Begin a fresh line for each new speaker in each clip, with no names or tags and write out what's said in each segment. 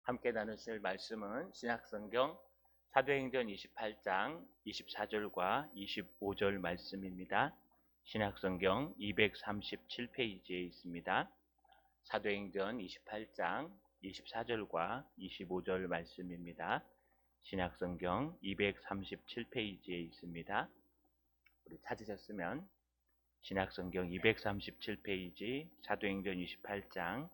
함께 나누실 말씀은 신약성경 사도행전 28장 24절과 25절 말씀입니다. 신약성경 237페이지에 있습니다. 사도행전 28장 24절과 25절 말씀입니다. 신약성경 237페이지에 있습니다. 우리 찾으셨으면 신약성경 237페이지 사도행전 28장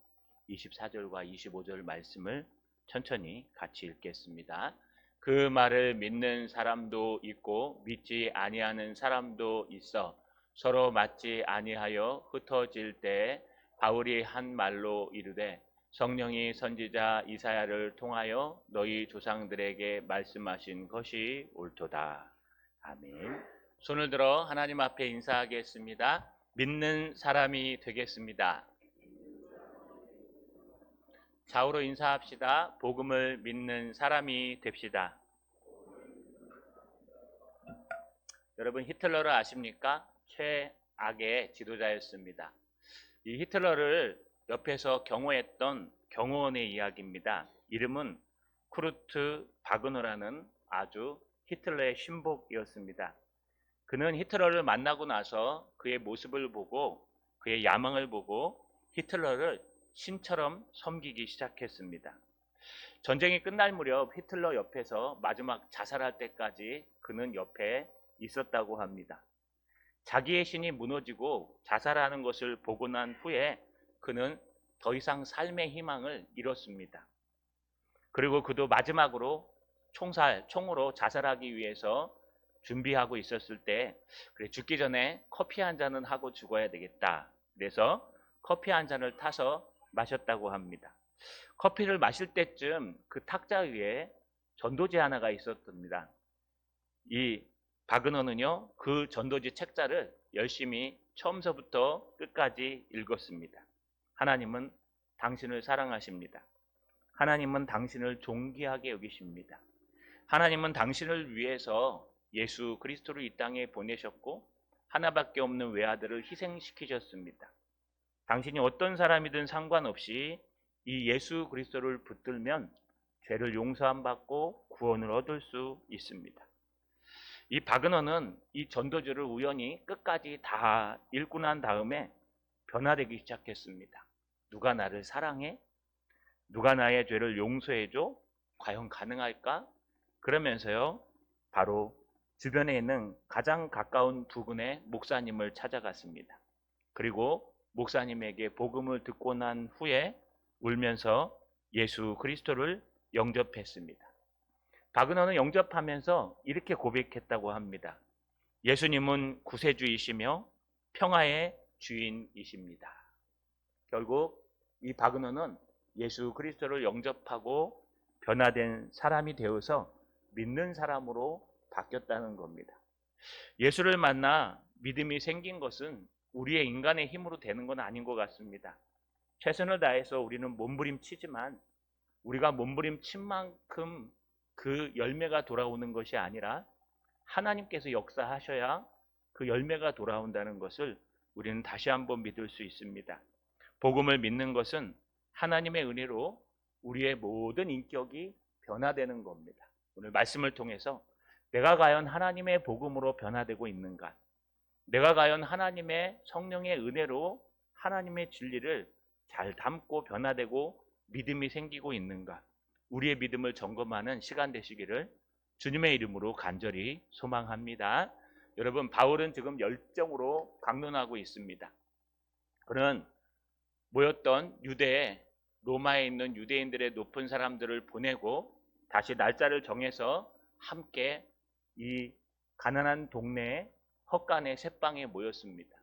24절과 25절 말씀을 천천히 같이 읽겠습니다. 그 말을 믿는 사람도 있고 믿지 아니하는 사람도 있어 서로 맞지 아니하여 흩어질 때 바울이 한 말로 이르되 성령이 선지자 이사야를 통하여 너희 조상들에게 말씀하신 것이 옳도다. 아멘. 손을 들어 하나님 앞에 인사하겠습니다. 믿는 사람이 되겠습니다. 좌우로 인사합시다. 복음을 믿는 사람이 됩시다. 여러분, 히틀러를 아십니까? 최악의 지도자였습니다. 이 히틀러를 옆에서 경호했던 경호원의 이야기입니다. 이름은 쿠르트 바그너라는 아주 히틀러의 신복이었습니다. 그는 히틀러를 만나고 나서 그의 모습을 보고 그의 야망을 보고 히틀러를 신처럼 섬기기 시작했습니다. 전쟁이 끝날 무렵 히틀러 옆에서 마지막 자살할 때까지 그는 옆에 있었다고 합니다. 자기의 신이 무너지고 자살하는 것을 보고 난 후에 그는 더 이상 삶의 희망을 잃었습니다. 그리고 그도 마지막으로 총으로 자살하기 위해서 준비하고 있었을 때 그래, 죽기 전에 커피 한 잔은 하고 죽어야 되겠다. 그래서 커피 한 잔을 타서 마셨다고 합니다. 커피를 마실 때쯤 그 탁자 위에 전도지 하나가 있었답니다. 이 바그너는요, 그 전도지 책자를 열심히 처음서부터 끝까지 읽었습니다. 하나님은 당신을 사랑하십니다. 하나님은 당신을 존귀하게 여기십니다. 하나님은 당신을 위해서 예수 그리스도를 이 땅에 보내셨고 하나밖에 없는 외아들을 희생시키셨습니다. 당신이 어떤 사람이든 상관없이 이 예수 그리스도를 붙들면 죄를 용서함 받고 구원을 얻을 수 있습니다. 이 바그너는 이 전도지를 우연히 끝까지 다 읽고 난 다음에 변화되기 시작했습니다. 누가 나를 사랑해? 누가 나의 죄를 용서해줘? 과연 가능할까? 그러면서요, 바로 주변에 있는 가장 가까운 부근의 목사님을 찾아갔습니다. 그리고 목사님에게 복음을 듣고 난 후에 울면서 예수 그리스도를 영접했습니다. 바그너는 영접하면서 이렇게 고백했다고 합니다. 예수님은 구세주이시며 평화의 주인이십니다. 결국 이 바그너는 예수 그리스도를 영접하고 변화된 사람이 되어서 믿는 사람으로 바뀌었다는 겁니다. 예수를 만나 믿음이 생긴 것은 우리의 인간의 힘으로 되는 건 아닌 것 같습니다. 최선을 다해서 우리는 몸부림치지만 우리가 몸부림친 만큼 그 열매가 돌아오는 것이 아니라 하나님께서 역사하셔야 그 열매가 돌아온다는 것을 우리는 다시 한번 믿을 수 있습니다. 복음을 믿는 것은 하나님의 은혜로 우리의 모든 인격이 변화되는 겁니다. 오늘 말씀을 통해서 내가 과연 하나님의 복음으로 변화되고 있는가? 내가 과연 하나님의 성령의 은혜로 하나님의 진리를 잘 담고 변화되고 믿음이 생기고 있는가? 우리의 믿음을 점검하는 시간 되시기를 주님의 이름으로 간절히 소망합니다. 여러분, 바울은 지금 열정으로 강론하고 있습니다. 그는 모였던 유대에 로마에 있는 유대인들의 높은 사람들을 보내고 다시 날짜를 정해서 함께 이 가난한 동네에 헛간의 셋방에 모였습니다.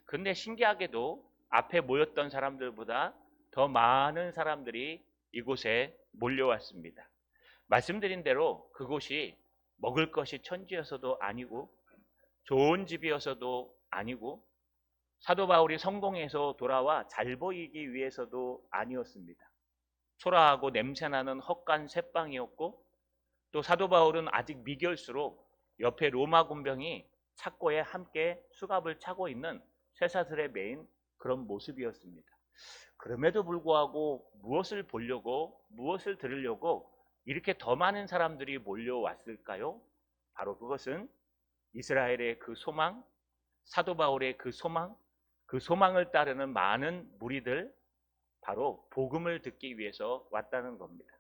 근데 신기하게도 앞에 모였던 사람들보다 더 많은 사람들이 이곳에 몰려왔습니다. 말씀드린 대로 그곳이 먹을 것이 천지여서도 아니고 좋은 집이어서도 아니고 사도 바울이 성공해서 돌아와 잘 보이기 위해서도 아니었습니다. 초라하고 냄새나는 헛간 셋방이었고 또 사도 바울은 아직 미결수로 옆에 로마 군병이 착고에 함께 수갑을 차고 있는 쇠사슬에 매인 그런 모습이었습니다. 그럼에도 불구하고 무엇을 보려고, 무엇을 들으려고 이렇게 더 많은 사람들이 몰려왔을까요? 바로 그것은 이스라엘의 그 소망, 사도 바울의 그 소망, 그 소망을 따르는 많은 무리들, 바로 복음을 듣기 위해서 왔다는 겁니다.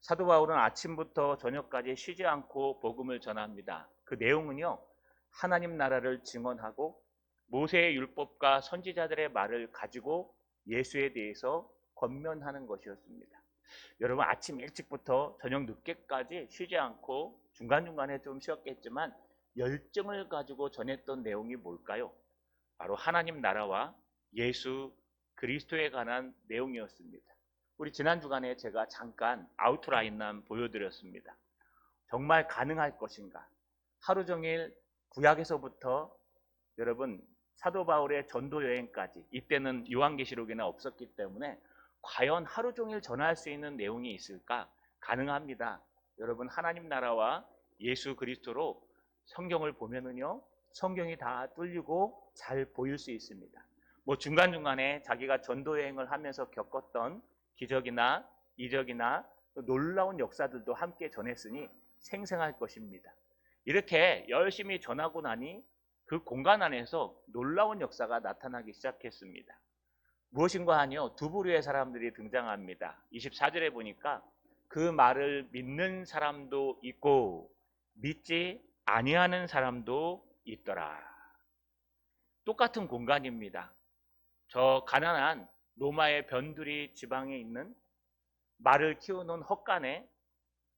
사도 바울은 아침부터 저녁까지 쉬지 않고 복음을 전합니다. 그 내용은요, 하나님 나라를 증언하고 모세의 율법과 선지자들의 말을 가지고 예수에 대해서 권면하는 것이었습니다. 여러분, 아침 일찍부터 저녁 늦게까지 쉬지 않고 중간중간에 좀 쉬었겠지만 열정을 가지고 전했던 내용이 뭘까요? 바로 하나님 나라와 예수 그리스도에 관한 내용이었습니다. 우리 지난 주간에 제가 잠깐 아우트라인만 보여드렸습니다. 정말 가능할 것인가? 하루 종일 구약에서부터 여러분 사도 바울의 전도 여행까지, 이때는 요한계시록에는 없었기 때문에 과연 하루 종일 전할 수 있는 내용이 있을까? 가능합니다. 여러분, 하나님 나라와 예수 그리스도로 성경을 보면은요, 성경이 다 뚫리고 잘 보일 수 있습니다. 뭐 중간중간에 자기가 전도 여행을 하면서 겪었던 기적이나 이적이나 놀라운 역사들도 함께 전했으니 생생할 것입니다. 이렇게 열심히 전하고 나니 그 공간 안에서 놀라운 역사가 나타나기 시작했습니다. 무엇인가 하니요, 두 부류의 사람들이 등장합니다. 24절에 보니까 그 말을 믿는 사람도 있고 믿지 아니하는 사람도 있더라. 똑같은 공간입니다. 저 가난한 로마의 변두리 지방에 있는 말을 키우는 헛간에,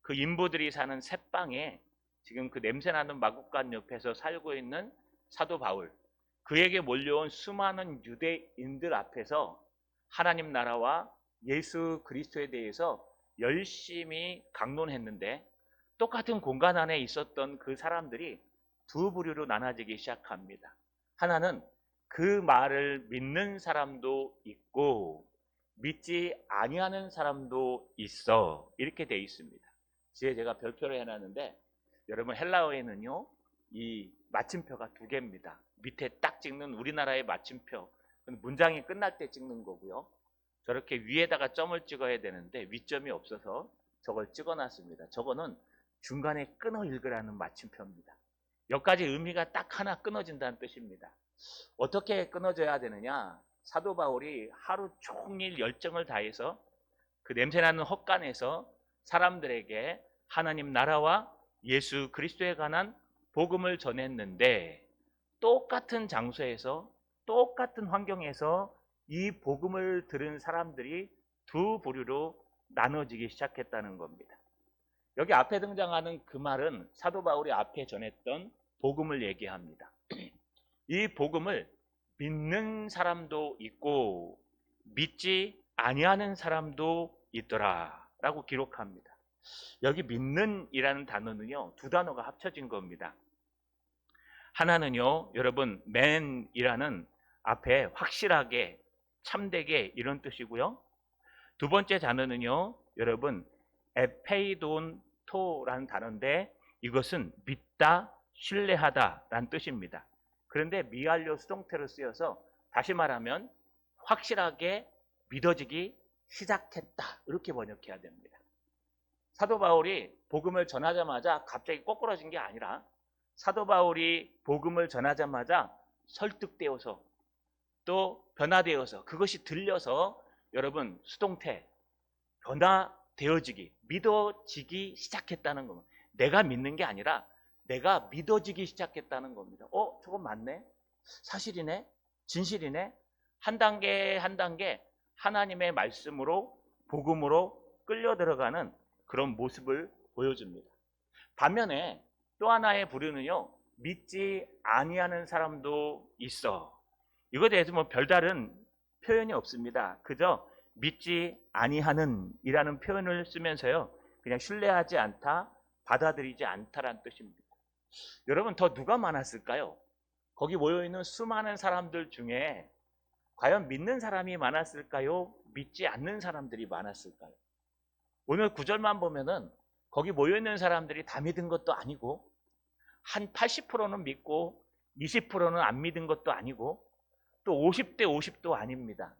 그 인부들이 사는 셋방에 지금 그 냄새나는 마구간 옆에서 살고 있는 사도 바울, 그에게 몰려온 수많은 유대인들 앞에서 하나님 나라와 예수 그리스도에 대해서 열심히 강론했는데, 똑같은 공간 안에 있었던 그 사람들이 두 부류로 나눠지기 시작합니다. 하나는 그 말을 믿는 사람도 있고 믿지 아니하는 사람도 있어, 이렇게 되어 있습니다. 뒤에 제가 별표를 해놨는데, 여러분 헬라어에는요 이 마침표가 두 개입니다. 밑에 딱 찍는 우리나라의 마침표, 문장이 끝날 때 찍는 거고요. 저렇게 위에다가 점을 찍어야 되는데 위점이 없어서 저걸 찍어놨습니다. 저거는 중간에 끊어 읽으라는 마침표입니다. 여기까지 의미가 딱 하나 끊어진다는 뜻입니다. 어떻게 끊어져야 되느냐? 사도 바울이 하루 종일 열정을 다해서 그 냄새나는 헛간에서 사람들에게 하나님 나라와 예수 그리스도에 관한 복음을 전했는데, 똑같은 장소에서 똑같은 환경에서 이 복음을 들은 사람들이 두 부류로 나눠지기 시작했다는 겁니다. 여기 앞에 등장하는 그 말은 사도 바울이 앞에 전했던 복음을 얘기합니다. 이 복음을 믿는 사람도 있고 믿지 아니하는 사람도 있더라 라고 기록합니다. 여기 믿는 이라는 단어는요, 두 단어가 합쳐진 겁니다. 하나는요, 여러분 man이라는 앞에 확실하게, 참되게 이런 뜻이고요. 두 번째 단어는요, 여러분 에페이돈토라는 단어인데 이것은 믿다, 신뢰하다 라는 뜻입니다. 그런데 미완료 수동태로 쓰여서 다시 말하면 확실하게 믿어지기 시작했다, 이렇게 번역해야 됩니다. 사도 바울이 복음을 전하자마자 갑자기 꼬꾸라진 게 아니라, 사도 바울이 복음을 전하자마자 설득되어서 또 변화되어서, 그것이 들려서 여러분 수동태 변화되어지기, 믿어지기 시작했다는 겁니다. 내가 믿는 게 아니라 내가 믿어지기 시작했다는 겁니다. 저건 맞네, 사실이네, 진실이네. 한 단계 한 단계 하나님의 말씀으로, 복음으로 끌려 들어가는 그런 모습을 보여줍니다. 반면에 또 하나의 부류는요, 믿지 아니하는 사람도 있어. 이거에 대해서 뭐 별다른 표현이 없습니다. 그저 믿지 아니하는 이라는 표현을 쓰면서요, 그냥 신뢰하지 않다, 받아들이지 않다라는 뜻입니다. 여러분, 더 누가 많았을까요? 거기 모여있는 수많은 사람들 중에 과연 믿는 사람이 많았을까요? 믿지 않는 사람들이 많았을까요? 오늘 구절만 보면은 거기 모여있는 사람들이 다 믿은 것도 아니고, 한 80%는 믿고 20%는 안 믿은 것도 아니고, 또 50대 50도 아닙니다.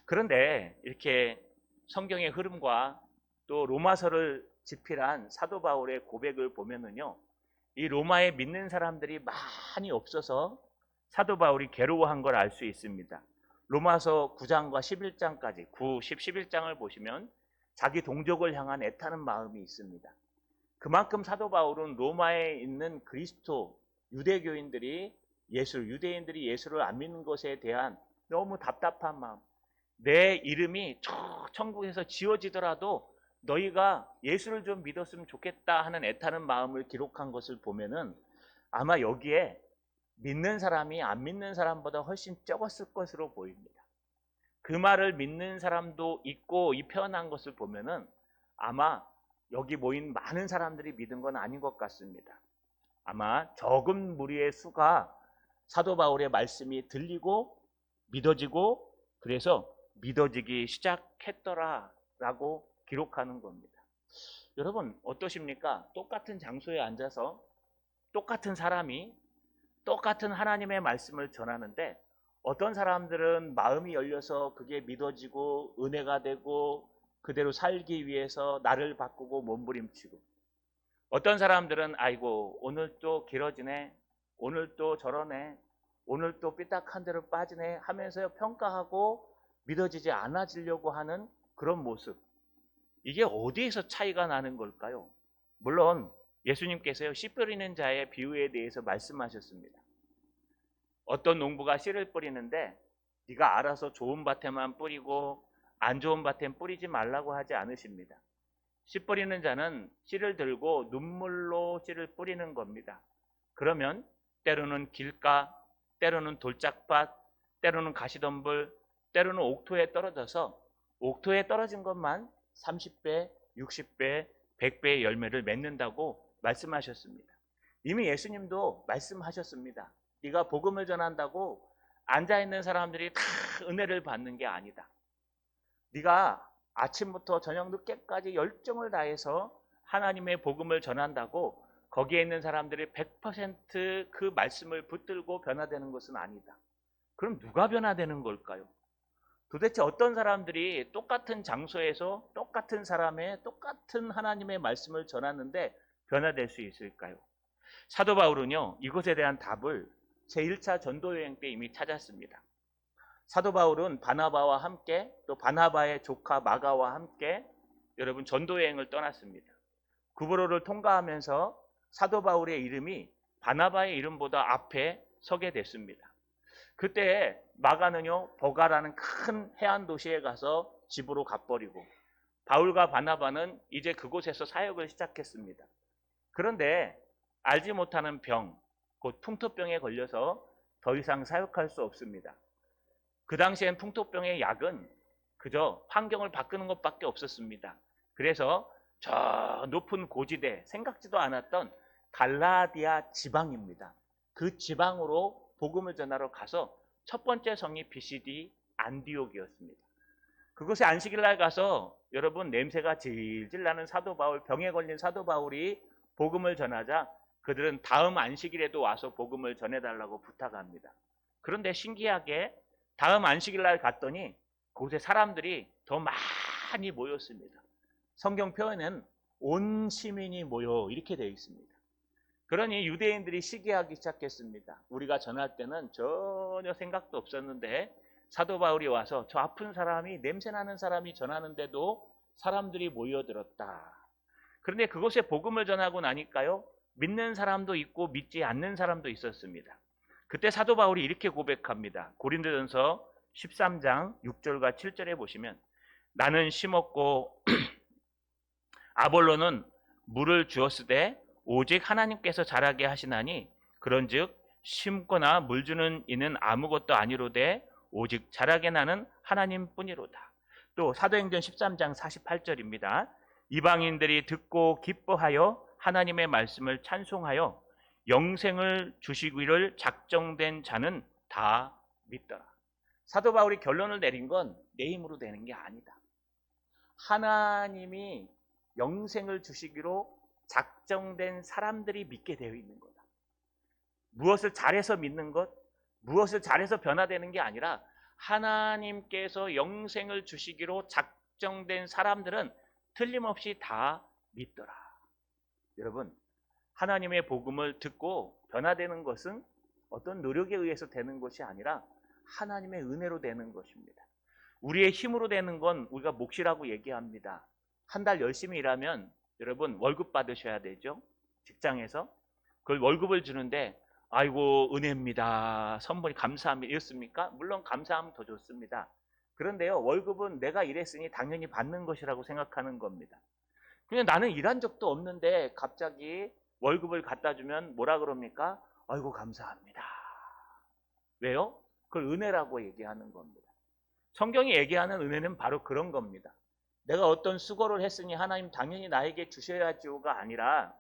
그런데 이렇게 성경의 흐름과 또 로마서를 집필한 사도 바울의 고백을 보면은요, 이 로마에 믿는 사람들이 많이 없어서 사도 바울이 괴로워한 걸 알 수 있습니다. 로마서 9장과 11장까지 9, 10, 11장을 보시면 자기 동족을 향한 애타는 마음이 있습니다. 그만큼 사도 바울은 로마에 있는 그리스도 유대교인들이 유대인들이 예수를 안 믿는 것에 대한 너무 답답한 마음, 내 이름이 저 천국에서 지워지더라도 너희가 예수를 좀 믿었으면 좋겠다 하는 애타는 마음을 기록한 것을 보면은 아마 여기에 믿는 사람이 안 믿는 사람보다 훨씬 적었을 것으로 보입니다. 그 말을 믿는 사람도 있고 이 표현한 것을 보면은 아마 여기 모인 많은 사람들이 믿은 건 아닌 것 같습니다. 아마 적은 무리의 수가 사도 바울의 말씀이 들리고 믿어지고 그래서 믿어지기 시작했더라라고 기록하는 겁니다. 여러분 어떠십니까? 똑같은 장소에 앉아서 똑같은 사람이 똑같은 하나님의 말씀을 전하는데 어떤 사람들은 마음이 열려서 그게 믿어지고 은혜가 되고 그대로 살기 위해서 나를 바꾸고 몸부림치고, 어떤 사람들은 아이고 오늘 또 길어지네, 오늘 또 저러네, 오늘 또 삐딱한 대로 빠지네 하면서 평가하고 믿어지지 않아지려고 하는 그런 모습, 이게 어디에서 차이가 나는 걸까요? 물론 예수님께서요, 씨 뿌리는 자의 비유에 대해서 말씀하셨습니다. 어떤 농부가 씨를 뿌리는데 네가 알아서 좋은 밭에만 뿌리고 안 좋은 밭엔 뿌리지 말라고 하지 않으십니다. 씨 뿌리는 자는 씨를 들고 눈물로 씨를 뿌리는 겁니다. 그러면 때로는 길가, 때로는 돌짝밭, 때로는 가시덤불, 때로는 옥토에 떨어져서 옥토에 떨어진 것만 30배, 60배, 100배의 열매를 맺는다고 말씀하셨습니다. 이미 예수님도 말씀하셨습니다. 네가 복음을 전한다고 앉아있는 사람들이 다 은혜를 받는 게 아니다. 네가 아침부터 저녁 늦게까지 열정을 다해서 하나님의 복음을 전한다고 거기에 있는 사람들이 100% 말씀을 붙들고 변화되는 것은 아니다. 그럼 누가 변화되는 걸까요? 도대체 어떤 사람들이 똑같은 장소에서 똑같은 사람의 똑같은 하나님의 말씀을 전하는데 변화될 수 있을까요? 사도 바울은요, 이것에 대한 답을 제1차 전도여행 때 이미 찾았습니다. 사도 바울은 바나바와 함께 또 바나바의 조카 마가와 함께 여러분 전도여행을 떠났습니다. 구브로를 통과하면서 사도 바울의 이름이 바나바의 이름보다 앞에 서게 됐습니다. 그때 마가는요, 버가라는 큰 해안 도시에 가서 집으로 가버리고 바울과 바나바는 이제 그곳에서 사역을 시작했습니다. 그런데 알지 못하는 병, 곧 풍토병에 걸려서 더 이상 사역할 수 없습니다. 그 당시엔 풍토병의 약은 그저 환경을 바꾸는 것밖에 없었습니다. 그래서 저 높은 고지대, 생각지도 않았던 갈라디아 지방입니다. 그 지방으로 복음을 전하러 가서 첫 번째 성이 비시디 안디옥이었습니다. 그곳에 안식일날 가서 여러분 냄새가 질질 나는 사도 바울, 병에 걸린 사도 바울이 복음을 전하자 그들은 다음 안식일에도 와서 복음을 전해달라고 부탁합니다. 그런데 신기하게 다음 안식일날 갔더니 그곳에 사람들이 더 많이 모였습니다. 성경 표현은 온 시민이 모여 이렇게 되어 있습니다. 그러니 유대인들이 시기하기 시작했습니다. 우리가 전할 때는 전혀 생각도 없었는데 사도 바울이 와서 저 아픈 사람이, 냄새나는 사람이 전하는데도 사람들이 모여들었다. 그런데 그곳에 복음을 전하고 나니까요, 믿는 사람도 있고 믿지 않는 사람도 있었습니다. 그때 사도 바울이 이렇게 고백합니다. 고린도전서 13장 6절과 7절에 보시면 나는 심었고 아볼로는 물을 주었으되 오직 하나님께서 자라게 하시나니 그런즉 심거나 물 주는 이는 아무것도 아니로되 오직 자라게 나는 하나님뿐이로다. 또 사도행전 13장 48절입니다. 이방인들이 듣고 기뻐하여 하나님의 말씀을 찬송하여 영생을 주시기를 작정된 자는 다 믿더라. 사도 바울이 결론을 내린 건 내 힘으로 되는 게 아니다. 하나님이 영생을 주시기로 작정된 사람들이 믿게 되어 있는 거다. 무엇을 잘해서 믿는 것, 무엇을 잘해서 변화되는 게 아니라 하나님께서 영생을 주시기로 작정된 사람들은 틀림없이 다 믿더라. 여러분, 하나님의 복음을 듣고 변화되는 것은 어떤 노력에 의해서 되는 것이 아니라 하나님의 은혜로 되는 것입니다. 우리의 힘으로 되는 건 우리가 몫이라고 얘기합니다. 한 달 열심히 일하면 여러분 월급 받으셔야 되죠. 직장에서. 그걸 월급을 주는데 아이고 은혜입니다. 선물이 감사합니다. 이렇습니까? 물론 감사하면 더 좋습니다. 그런데요, 월급은 내가 일했으니 당연히 받는 것이라고 생각하는 겁니다. 그냥 나는 일한 적도 없는데 갑자기 월급을 갖다 주면 뭐라 그럽니까? 아이고 감사합니다. 왜요? 그걸 은혜라고 얘기하는 겁니다. 성경이 얘기하는 은혜는 바로 그런 겁니다. 내가 어떤 수고를 했으니 하나님 당연히 나에게 주셔야지요가 아니라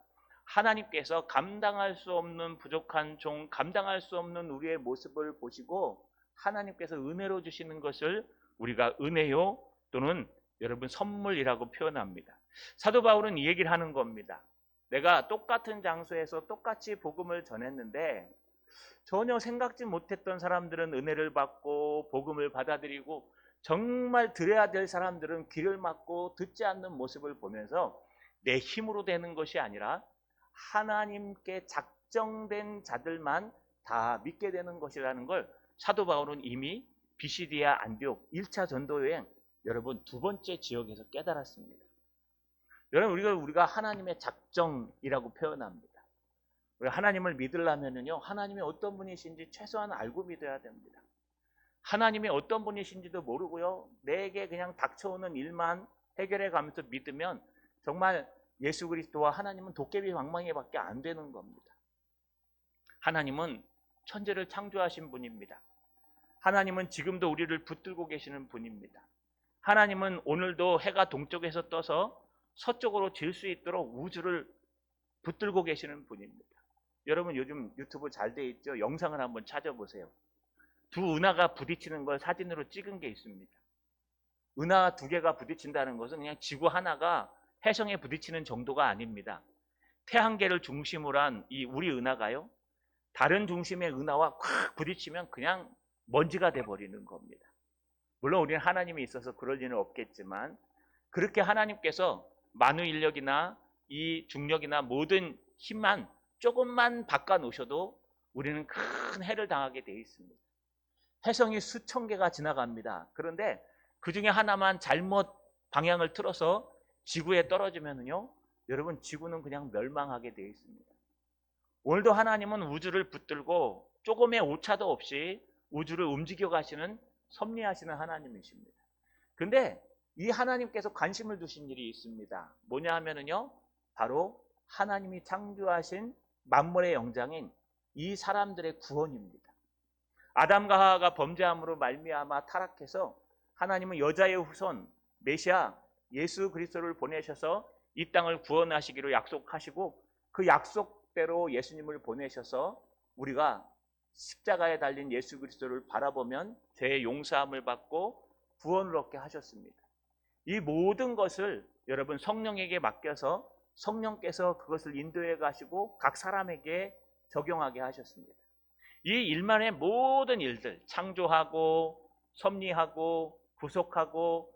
하나님께서 감당할 수 없는 부족한 종, 감당할 수 없는 우리의 모습을 보시고 하나님께서 은혜로 주시는 것을 우리가 은혜요 또는 여러분 선물이라고 표현합니다. 사도 바울은 이 얘기를 하는 겁니다. 내가 똑같은 장소에서 똑같이 복음을 전했는데 전혀 생각지 못했던 사람들은 은혜를 받고 복음을 받아들이고 정말 들어야 될 사람들은 귀를 막고 듣지 않는 모습을 보면서 내 힘으로 되는 것이 아니라 하나님께 작정된 자들만 다 믿게 되는 것이라는 걸 사도 바울은 이미 비시디아 안디옥 1차 전도 여행 여러분 두 번째 지역에서 깨달았습니다. 여러분 우리가 하나님의 작정이라고 표현합니다. 우리가 하나님을 믿으려면요 하나님이 어떤 분이신지 최소한 알고 믿어야 됩니다. 하나님이 어떤 분이신지도 모르고요 내게 그냥 닥쳐오는 일만 해결해 가면서 믿으면 정말 예수 그리스도와 하나님은 도깨비 방망이밖에 안 되는 겁니다. 하나님은 천지를 창조하신 분입니다. 하나님은 지금도 우리를 붙들고 계시는 분입니다. 하나님은 오늘도 해가 동쪽에서 떠서 서쪽으로 질 수 있도록 우주를 붙들고 계시는 분입니다. 여러분 요즘 유튜브 잘 돼 있죠? 영상을 한번 찾아보세요. 두 은하가 부딪히는 걸 사진으로 찍은 게 있습니다. 은하 두 개가 부딪힌다는 것은 그냥 지구 하나가 해성에 부딪히는 정도가 아닙니다. 태양계를 중심으로 한 이 우리 은하가요. 다른 중심의 은하와 콱 부딪히면 그냥 먼지가 돼버리는 겁니다. 물론 우리는 하나님이 있어서 그럴 일은 없겠지만 그렇게 하나님께서 만유인력이나 이 중력이나 모든 힘만 조금만 바꿔놓으셔도 우리는 큰 해를 당하게 되어 있습니다. 해성이 수천 개가 지나갑니다. 그런데 그 중에 하나만 잘못 방향을 틀어서 지구에 떨어지면요, 여러분 지구는 그냥 멸망하게 되어 있습니다. 오늘도 하나님은 우주를 붙들고 조금의 오차도 없이 우주를 움직여 가시는 섭리하시는 하나님이십니다. 근데 이 하나님께서 관심을 두신 일이 있습니다. 뭐냐 하면은요, 바로 하나님이 창조하신 만물의 영장인 이 사람들의 구원입니다. 아담과 하와가 범죄함으로 말미암아 타락해서 하나님은 여자의 후손 메시아 예수 그리스도를 보내셔서 이 땅을 구원하시기로 약속하시고 그 약속대로 예수님을 보내셔서 우리가 십자가에 달린 예수 그리스도를 바라보면 죄의 용서함을 받고 구원을 얻게 하셨습니다. 이 모든 것을 여러분 성령에게 맡겨서 성령께서 그것을 인도해 가시고 각 사람에게 적용하게 하셨습니다. 이 일만의 모든 일들, 창조하고 섭리하고 구속하고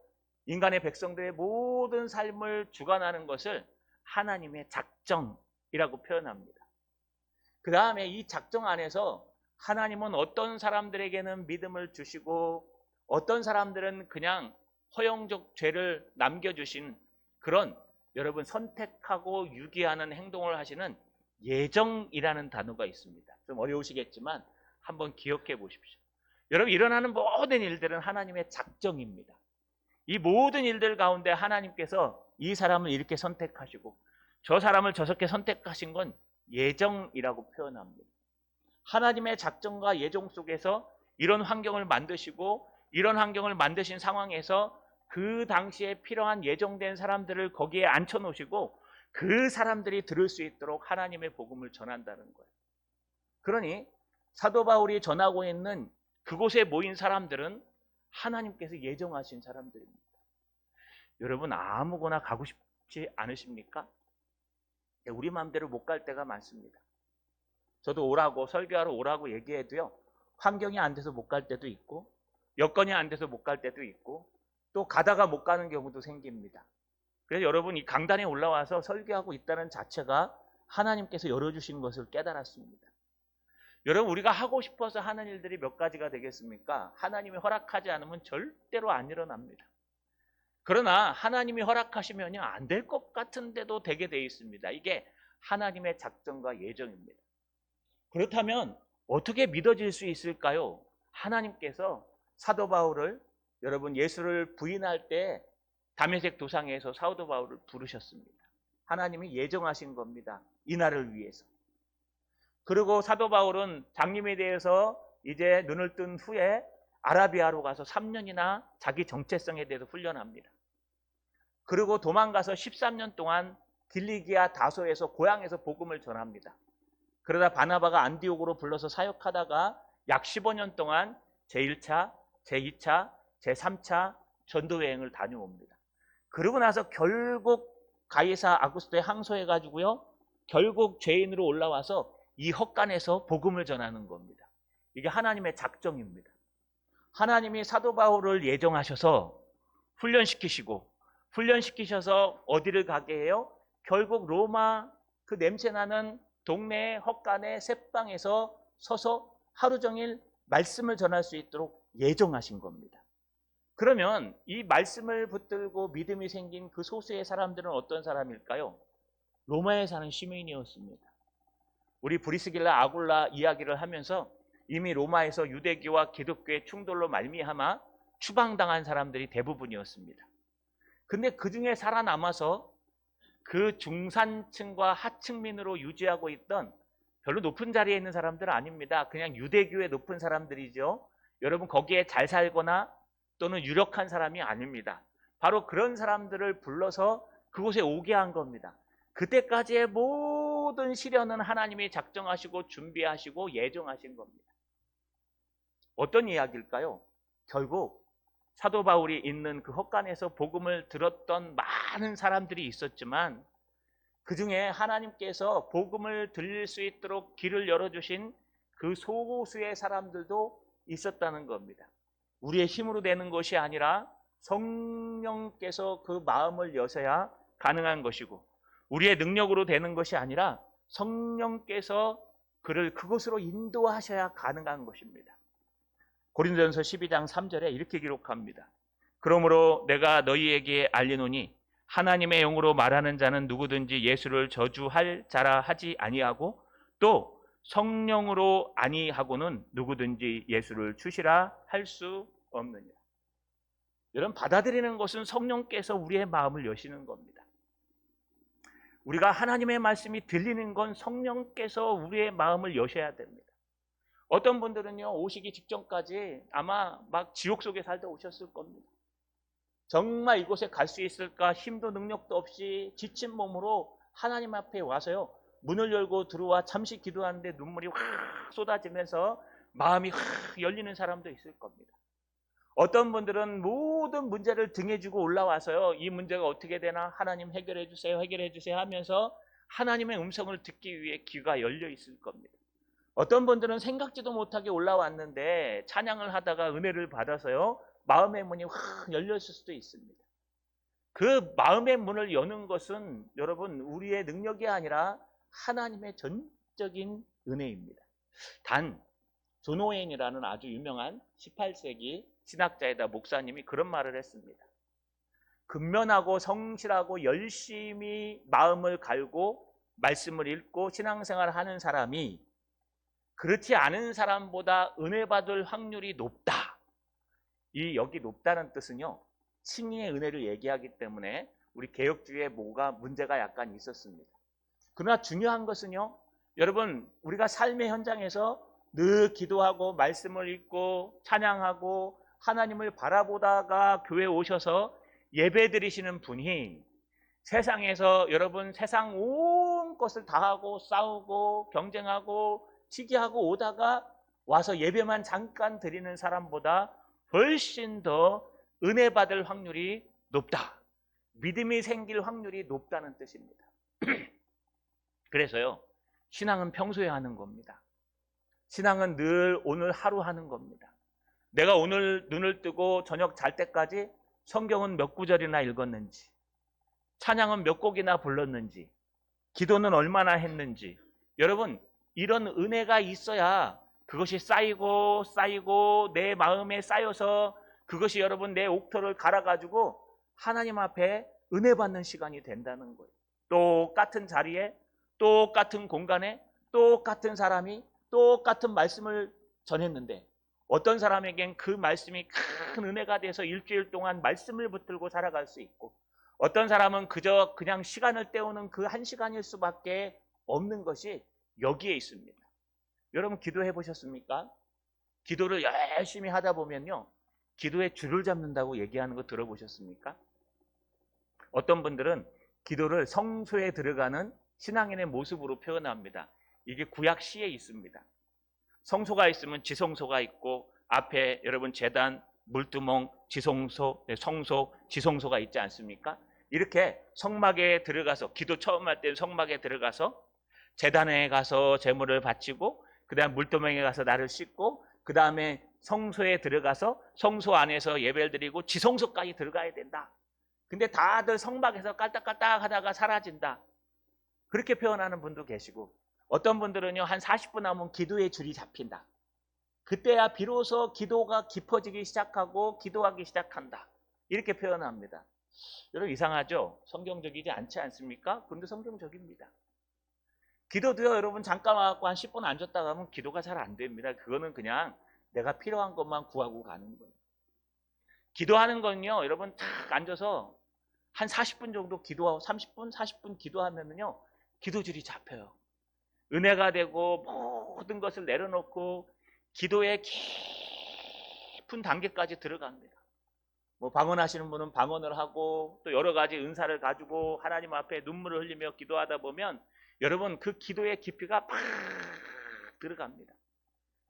인간의 백성들의 모든 삶을 주관하는 것을 하나님의 작정이라고 표현합니다. 그 다음에 이 작정 안에서 하나님은 어떤 사람들에게는 믿음을 주시고 어떤 사람들은 그냥 허용적 죄를 남겨주신 그런 여러분 선택하고 유기하는 행동을 하시는 예정이라는 단어가 있습니다. 좀 어려우시겠지만 한번 기억해 보십시오. 여러분 일어나는 모든 일들은 하나님의 작정입니다. 이 모든 일들 가운데 하나님께서 이 사람을 이렇게 선택하시고 저 사람을 저렇게 선택하신 건 예정이라고 표현합니다. 하나님의 작정과 예정 속에서 이런 환경을 만드시고 이런 환경을 만드신 상황에서 그 당시에 필요한 예정된 사람들을 거기에 앉혀놓으시고 그 사람들이 들을 수 있도록 하나님의 복음을 전한다는 거예요. 그러니 사도 바울이 전하고 있는 그곳에 모인 사람들은 하나님께서 예정하신 사람들입니다. 여러분 아무거나 가고 싶지 않으십니까? 우리 마음대로 못 갈 때가 많습니다. 저도 오라고 설교하러 오라고 얘기해도요 환경이 안 돼서 못 갈 때도 있고 여건이 안 돼서 못 갈 때도 있고 또 가다가 못 가는 경우도 생깁니다. 그래서 여러분 이 강단에 올라와서 설교하고 있다는 자체가 하나님께서 열어주신 것을 깨달았습니다. 여러분 우리가 하고 싶어서 하는 일들이 몇 가지가 되겠습니까? 하나님이 허락하지 않으면 절대로 안 일어납니다. 그러나 하나님이 허락하시면요 안 될 것 같은데도 되게 돼 있습니다. 이게 하나님의 작정과 예정입니다. 그렇다면 어떻게 믿어질 수 있을까요? 하나님께서 사도 바울을 여러분 예수를 부인할 때 다메섹 도상에서 사도 바울을 부르셨습니다. 하나님이 예정하신 겁니다. 이날을 위해서. 그리고 사도 바울은 장님에 대해서 이제 눈을 뜬 후에 아라비아로 가서 3년이나 자기 정체성에 대해서 훈련합니다. 그리고 도망가서 13년 동안 길리기아 다소에서 고향에서 복음을 전합니다. 그러다 바나바가 안디옥으로 불러서 사역하다가 약 15년 동안 제1차, 제2차, 제3차 전도 여행을 다녀옵니다. 그러고 나서 결국 가이사 아구스토에 항소해가지고요. 결국 죄인으로 올라와서 이 헛간에서 복음을 전하는 겁니다. 이게 하나님의 작정입니다. 하나님이 사도 바울을 예정하셔서 훈련시키셔서 어디를 가게 해요? 결국 로마 그 냄새나는 동네 헛간의 셋방에서 서서 하루 종일 말씀을 전할 수 있도록 예정하신 겁니다. 그러면 이 말씀을 붙들고 믿음이 생긴 그 소수의 사람들은 어떤 사람일까요? 로마에 사는 시민이었습니다. 우리 브리스길라 아굴라 이야기를 하면서 이미 로마에서 유대교와 기독교의 충돌로 말미암아 추방당한 사람들이 대부분이었습니다. 근데 그 중에 살아남아서 그 중산층과 하층민으로 유지하고 있던 별로 높은 자리에 있는 사람들은 아닙니다. 그냥 유대교의 높은 사람들이죠. 여러분 거기에 잘 살거나 또는 유력한 사람이 아닙니다. 바로 그런 사람들을 불러서 그곳에 오게 한 겁니다. 그때까지의 모든 시련은 하나님이 작정하시고 준비하시고 예정하신 겁니다. 어떤 이야기일까요? 결국 사도 바울이 있는 그 헛간에서 복음을 들었던 많은 사람들이 있었지만 그 중에 하나님께서 복음을 들릴 수 있도록 길을 열어주신 그 소수의 사람들도 있었다는 겁니다. 우리의 힘으로 되는 것이 아니라 성령께서 그 마음을 여셔야 가능한 것이고 우리의 능력으로 되는 것이 아니라 성령께서 그를 그곳으로 인도하셔야 가능한 것입니다. 고린도전서 12장 3절에 이렇게 기록합니다. 그러므로 내가 너희에게 알리노니 하나님의 영으로 말하는 자는 누구든지 예수를 저주할 자라 하지 아니하고 또 성령으로 아니하고는 누구든지 예수를 주시라 할 수 없느니라. 여러분 받아들이는 것은 성령께서 우리의 마음을 여시는 겁니다. 우리가 하나님의 말씀이 들리는 건 성령께서 우리의 마음을 여셔야 됩니다. 어떤 분들은요 오시기 직전까지 아마 막 지옥 속에 살다 오셨을 겁니다. 정말 이곳에 갈 수 있을까 힘도 능력도 없이 지친 몸으로 하나님 앞에 와서요 문을 열고 들어와 잠시 기도하는데 눈물이 확 쏟아지면서 마음이 확 열리는 사람도 있을 겁니다. 어떤 분들은 모든 문제를 등에 지고 올라와서요 이 문제가 어떻게 되나 하나님 해결해 주세요 하면서 하나님의 음성을 듣기 위해 귀가 열려 있을 겁니다. 어떤 분들은 생각지도 못하게 올라왔는데 찬양을 하다가 은혜를 받아서요 마음의 문이 확 열렸을 수도 있습니다. 그 마음의 문을 여는 것은 여러분 우리의 능력이 아니라 하나님의 전적인 은혜입니다. 단 존 오웬이라는 아주 유명한 18세기 신학자이다 목사님이 그런 말을 했습니다. 근면하고 성실하고 열심히 마음을 갈고 말씀을 읽고 신앙생활을 하는 사람이 그렇지 않은 사람보다 은혜 받을 확률이 높다. 이 여기 높다는 뜻은요. 칭의의 은혜를 얘기하기 때문에 우리 개혁주의에 뭐가 문제가 약간 있었습니다. 그러나 중요한 것은요. 여러분 우리가 삶의 현장에서 늘 기도하고 말씀을 읽고 찬양하고 하나님을 바라보다가 교회에 오셔서 예배 드리시는 분이 세상에서 여러분 세상 온 것을 다 하고 싸우고 경쟁하고 시기하고 오다가 와서 예배만 잠깐 드리는 사람보다 훨씬 더 은혜 받을 확률이 높다. 믿음이 생길 확률이 높다는 뜻입니다. 그래서요. 신앙은 평소에 하는 겁니다. 신앙은 늘 오늘 하루 하는 겁니다. 내가 오늘 눈을 뜨고 저녁 잘 때까지 성경은 몇 구절이나 읽었는지, 찬양은 몇 곡이나 불렀는지, 기도는 얼마나 했는지. 여러분, 이런 은혜가 있어야 그것이 쌓이고 쌓이고 내 마음에 쌓여서 그것이 여러분 내 옥터를 갈아가지고 하나님 앞에 은혜 받는 시간이 된다는 거예요. 똑같은 자리에, 똑같은 공간에, 똑같은 사람이 똑같은 말씀을 전했는데 어떤 사람에겐 그 말씀이 큰 은혜가 돼서 일주일 동안 말씀을 붙들고 살아갈 수 있고, 어떤 사람은 그저 그냥 시간을 때우는 그 한 시간일 수밖에 없는 것이 여기에 있습니다. 여러분 기도해 보셨습니까? 기도를 열심히 하다 보면요, 기도에 줄을 잡는다고 얘기하는 거 들어보셨습니까? 어떤 분들은 기도를 성소에 들어가는 신앙인의 모습으로 표현합니다. 이게 구약 시에 있습니다. 성소가 있으면 지성소가 있고 앞에 여러분 제단, 물두멍, 지성소, 성소, 지성소가 있지 않습니까? 이렇게 성막에 들어가서, 기도 처음 할 때 성막에 들어가서 제단에 가서 제물을 바치고, 그 다음 물두멍에 가서 나를 씻고, 그 다음에 성소에 들어가서 성소 안에서 예배를 드리고 지성소까지 들어가야 된다. 근데 다들 성막에서 깔딱깔딱 하다가 사라진다. 그렇게 표현하는 분도 계시고, 어떤 분들은요 한 40분 하면 기도의 줄이 잡힌다. 그때야 비로소 기도가 깊어지기 시작하고 기도하기 시작한다. 이렇게 표현합니다. 여러분 이상하죠? 성경적이지 않지 않습니까? 그런데 성경적입니다. 기도도요 여러분 잠깐 와갖고 한 10분 앉았다 가면 기도가 잘 안 됩니다. 그거는 그냥 내가 필요한 것만 구하고 가는 거예요. 기도하는 건요 여러분 탁 앉아서 한 40분 정도 기도하고 30분, 40분 기도하면은요 기도줄이 잡혀요. 은혜가 되고 모든 것을 내려놓고 기도의 깊은 단계까지 들어갑니다. 뭐 방언하시는 분은 방언을 하고 또 여러 가지 은사를 가지고 하나님 앞에 눈물을 흘리며 기도하다 보면 여러분 그 기도의 깊이가 팍 들어갑니다.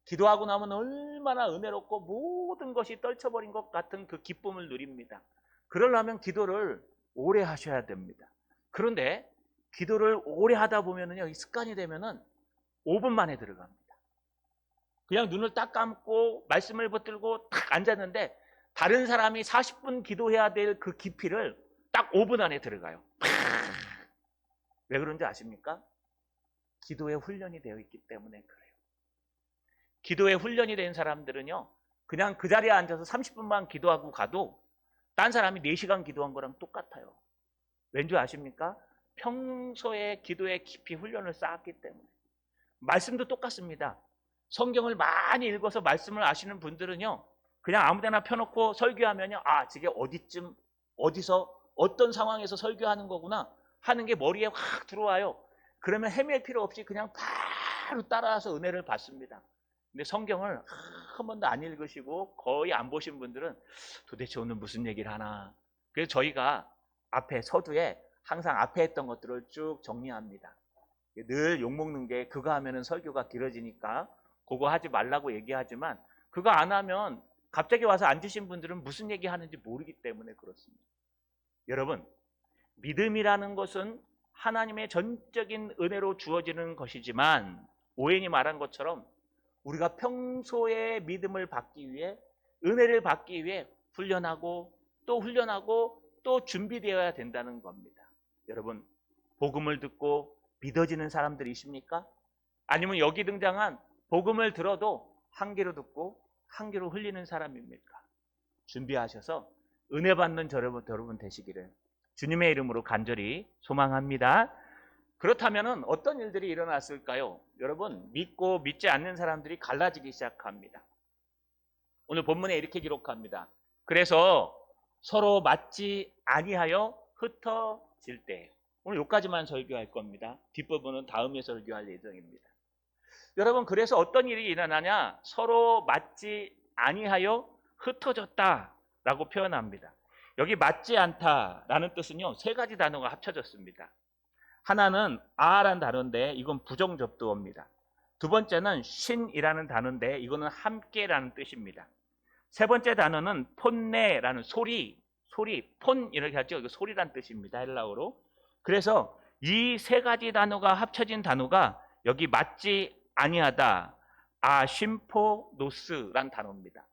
기도하고 나면 얼마나 은혜롭고 모든 것이 떨쳐버린 것 같은 그 기쁨을 누립니다. 그러려면 기도를 오래 하셔야 됩니다. 그런데 기도를 오래 하다 보면은요, 이 습관이 되면은 5분 만에 들어갑니다. 그냥 눈을 딱 감고 말씀을 붙들고 딱 앉았는데 다른 사람이 40분 기도해야 될 그 깊이를 딱 5분 안에 들어가요. 왜 그런지 아십니까? 기도에 훈련이 되어 있기 때문에 그래요. 기도에 훈련이 된 사람들은요, 그냥 그 자리에 앉아서 30분만 기도하고 가도 딴 사람이 4시간 기도한 거랑 똑같아요. 왠지 아십니까? 평소에 기도에 깊이 훈련을 쌓았기 때문에. 말씀도 똑같습니다. 성경을 많이 읽어서 말씀을 아시는 분들은요, 그냥 아무데나 펴놓고 설교하면요, 아, 저게 어디쯤, 어디서, 어떤 상황에서 설교하는 거구나 하는 게 머리에 확 들어와요. 그러면 헤맬 필요 없이 그냥 바로 따라와서 은혜를 받습니다. 근데 성경을 한 번도 안 읽으시고 거의 안 보신 분들은 도대체 오늘 무슨 얘기를 하나. 그래서 저희가 앞에 서두에 항상 앞에 했던 것들을 쭉 정리합니다. 늘 욕먹는 게 그거 하면은 설교가 길어지니까 그거 하지 말라고 얘기하지만 그거 안 하면 갑자기 와서 앉으신 분들은 무슨 얘기 하는지 모르기 때문에 그렇습니다. 여러분, 믿음이라는 것은 하나님의 전적인 은혜로 주어지는 것이지만 오웬이 말한 것처럼 우리가 평소에 믿음을 받기 위해, 은혜를 받기 위해 훈련하고 또 훈련하고 또 준비되어야 된다는 겁니다. 여러분, 복음을 듣고 믿어지는 사람들이십니까? 아니면 여기 등장한 복음을 들어도 한 귀로 듣고 한 귀로 흘리는 사람입니까? 준비하셔서 은혜 받는 여러분 되시기를 주님의 이름으로 간절히 소망합니다. 그렇다면 어떤 일들이 일어났을까요? 여러분, 믿고 믿지 않는 사람들이 갈라지기 시작합니다. 오늘 본문에 이렇게 기록합니다. 그래서 서로 맞지 아니하여 흩어질 때. 오늘 여기까지만 설교할 겁니다. 뒷부분은 다음에 설교할 예정입니다. 여러분, 그래서 어떤 일이 일어나냐? 서로 맞지 아니하여 흩어졌다라고 표현합니다. 여기 맞지 않다라는 뜻은요, 3가지 단어가 합쳐졌습니다. 하나는 아라는 단어인데 이건 부정접두어입니다. 두 번째는 신이라는 단어인데 이거는 함께라는 뜻입니다. 세 번째 단어는 폰네라는 소리, 폰 이렇게 하죠. 이거 소리란 뜻입니다. 헬라어로. 그래서 이 3가지 단어가 합쳐진 단어가 여기 맞지 아니하다, 아심포노스란 단어입니다.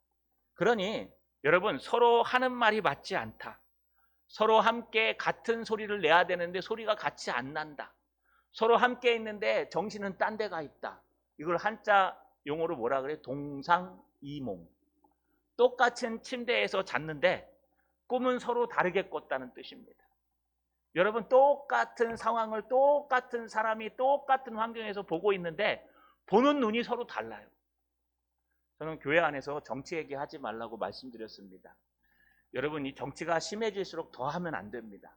그러니 여러분, 서로 하는 말이 맞지 않다. 서로 함께 같은 소리를 내야 되는데 소리가 같이 안 난다. 서로 함께 있는데 정신은 딴 데가 있다. 이걸 한자 용어로 뭐라 그래? 동상이몽. 똑같은 침대에서 잤는데 꿈은 서로 다르게 꿨다는 뜻입니다. 여러분, 똑같은 상황을 똑같은 사람이 똑같은 환경에서 보고 있는데 보는 눈이 서로 달라요. 저는 교회 안에서 정치 얘기하지 말라고 말씀드렸습니다. 여러분, 이 정치가 심해질수록 더 하면 안 됩니다.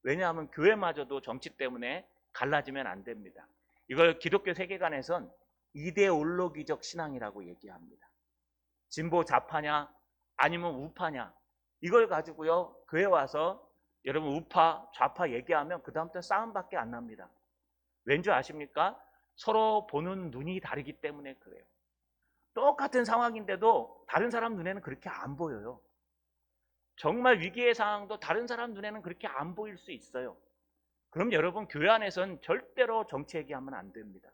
왜냐하면 교회마저도 정치 때문에 갈라지면 안 됩니다. 이걸 기독교 세계관에선 이데올로기적 신앙이라고 얘기합니다. 진보 좌파냐 아니면 우파냐, 이걸 가지고요 교회 와서 여러분 우파 좌파 얘기하면 그 다음부터 싸움밖에 안 납니다. 왠지 아십니까? 서로 보는 눈이 다르기 때문에 그래요. 똑같은 상황인데도 다른 사람 눈에는 그렇게 안 보여요. 정말 위기의 상황도 다른 사람 눈에는 그렇게 안 보일 수 있어요. 그럼 여러분, 교회 안에서는 절대로 정치 얘기하면 안 됩니다.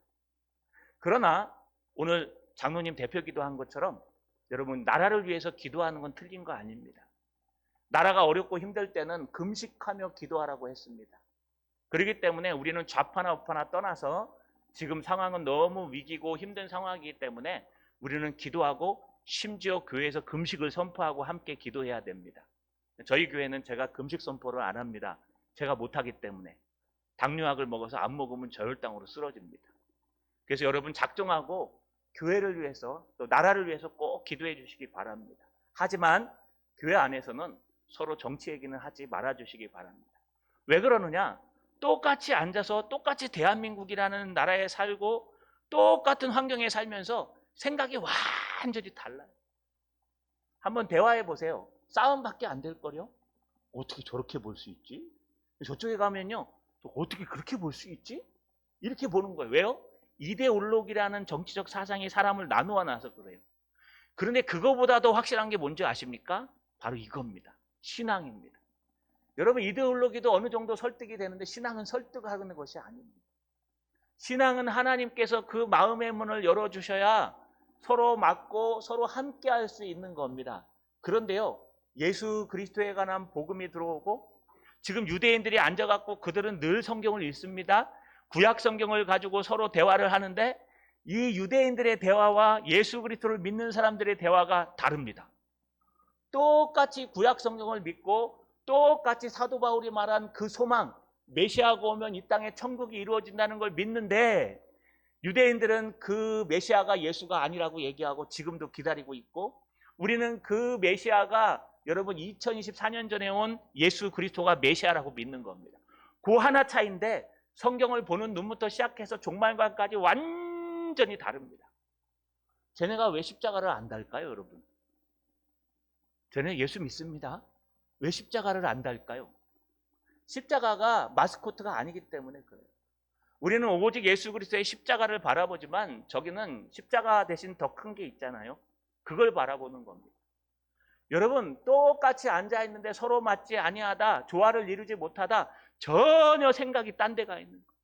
그러나 오늘 장로님 대표 기도한 것처럼 여러분, 나라를 위해서 기도하는 건 틀린 거 아닙니다. 나라가 어렵고 힘들 때는 금식하며 기도하라고 했습니다. 그렇기 때문에 우리는 좌파나 우파나 떠나서 지금 상황은 너무 위기고 힘든 상황이기 때문에 우리는 기도하고 심지어 교회에서 금식을 선포하고 함께 기도해야 됩니다. 저희 교회는 제가 금식 선포를 안 합니다. 제가 못하기 때문에. 당뇨약을 먹어서 안 먹으면 저혈당으로 쓰러집니다. 그래서 여러분, 작정하고 교회를 위해서 또 나라를 위해서 꼭 기도해 주시기 바랍니다. 하지만 교회 안에서는 서로 정치 얘기는 하지 말아 주시기 바랍니다. 왜 그러느냐? 똑같이 앉아서 똑같이 대한민국이라는 나라에 살고 똑같은 환경에 살면서 생각이 완전히 달라요. 한번 대화해 보세요. 싸움밖에 안 될 거요. 어떻게 저렇게 볼 수 있지? 저쪽에 가면요, 어떻게 그렇게 볼 수 있지? 이렇게 보는 거예요. 왜요? 이데올로기라는 정치적 사상이 사람을 나누어 놔서 그래요. 그런데 그거보다 더 확실한 게 뭔지 아십니까? 바로 이겁니다. 신앙입니다. 여러분, 이데올로기도 어느 정도 설득이 되는데 신앙은 설득하는 것이 아닙니다. 신앙은 하나님께서 그 마음의 문을 열어주셔야 서로 맞고 서로 함께 할 수 있는 겁니다. 그런데요, 예수 그리스도에 관한 복음이 들어오고 지금 유대인들이 앉아갖고 그들은 늘 성경을 읽습니다. 구약 성경을 가지고 서로 대화를 하는데 이 유대인들의 대화와 예수 그리스도를 믿는 사람들의 대화가 다릅니다. 똑같이 구약 성경을 믿고 똑같이 사도 바울이 말한 그 소망, 메시아가 오면 이 땅에 천국이 이루어진다는 걸 믿는데 유대인들은 그 메시아가 예수가 아니라고 얘기하고 지금도 기다리고 있고, 우리는 그 메시아가 여러분 2024년 전에 온 예수 그리스도가 메시아라고 믿는 겁니다. 그 하나 차이인데 성경을 보는 눈부터 시작해서 종말관까지 완전히 다릅니다. 쟤네가 왜 십자가를 안 달까요, 여러분? 쟤네 예수 믿습니다. 왜 십자가를 안 달까요? 십자가가 마스코트가 아니기 때문에 그래요. 우리는 오직 예수 그리스도의 십자가를 바라보지만 저기는 십자가 대신 더 큰 게 있잖아요. 그걸 바라보는 겁니다. 여러분, 똑같이 앉아있는데 서로 맞지 아니하다, 조화를 이루지 못하다, 전혀 생각이 딴 데가 있는 거예요.